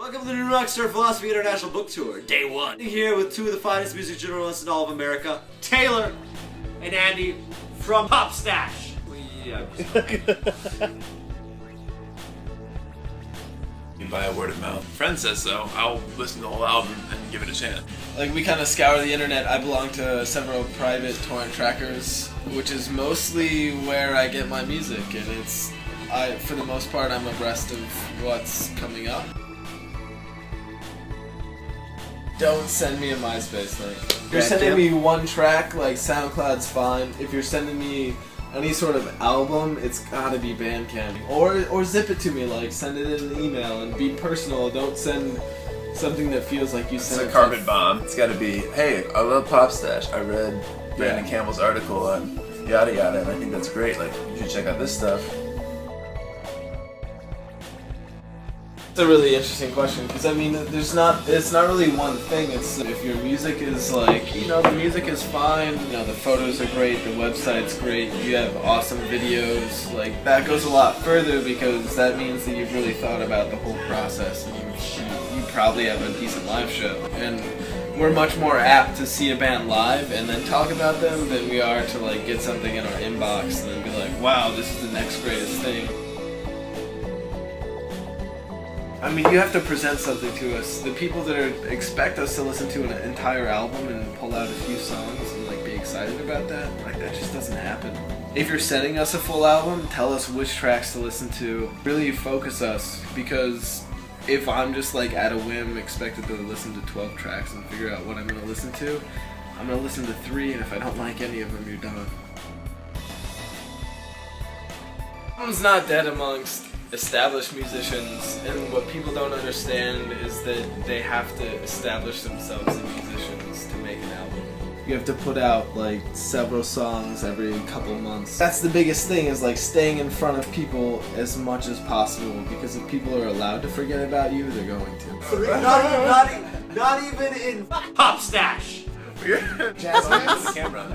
Welcome to the new Rockstar Philosophy International Book Tour, Day 1. Here with two of the finest music journalists in all of America, Taylor and Andy from Pop Stash. By a word of mouth. Friend says so. I'll listen to the whole album and give it a chance. Like, we kind of scour the internet. I belong to several private torrent trackers, which is mostly where I get my music, and for the most part, I'm abreast of what's coming up. Don't send me a MySpace link. If you're sending me one track, like, SoundCloud's fine. If you're sending me any sort of album, it's gotta be Bandcamp. Or zip it to me, like, send it in an email and be personal. Don't send something that feels like you sent it. It's a carbon bomb. It's gotta be, hey, I love Pop Stash. I read Brandon Campbell's article on yada yada, and I think that's great. Like, you should check out this stuff. It's a really interesting question, because I mean, it's not really one thing. It's if your music is like, the music is fine, the photos are great, the website's great, you have awesome videos, like, that goes a lot further, because that means that you've really thought about the whole process, and you probably have a decent live show. And we're much more apt to see a band live and then talk about them than we are to, like, get something in our inbox and then be like, wow, this is the next greatest thing. I mean, you have to present something to us. The people that expect us to listen to an entire album and pull out a few songs and, like, be excited about that, like, that just doesn't happen. If you're sending us a full album, tell us which tracks to listen to. Really focus us, because if I'm just, like, at a whim expected to listen to 12 tracks and figure out what I'm going to listen to, I'm going to listen to 3, and if I don't like any of them, you're done. Album's not dead amongst established musicians, and what people don't understand is that they have to establish themselves as musicians to make an album. You have to put out, like, several songs every couple months. That's the biggest thing, is, like, staying in front of people as much as possible, because if people are allowed to forget about you, they're going to. Not even in Pop Stash. Jazz hands. The camera.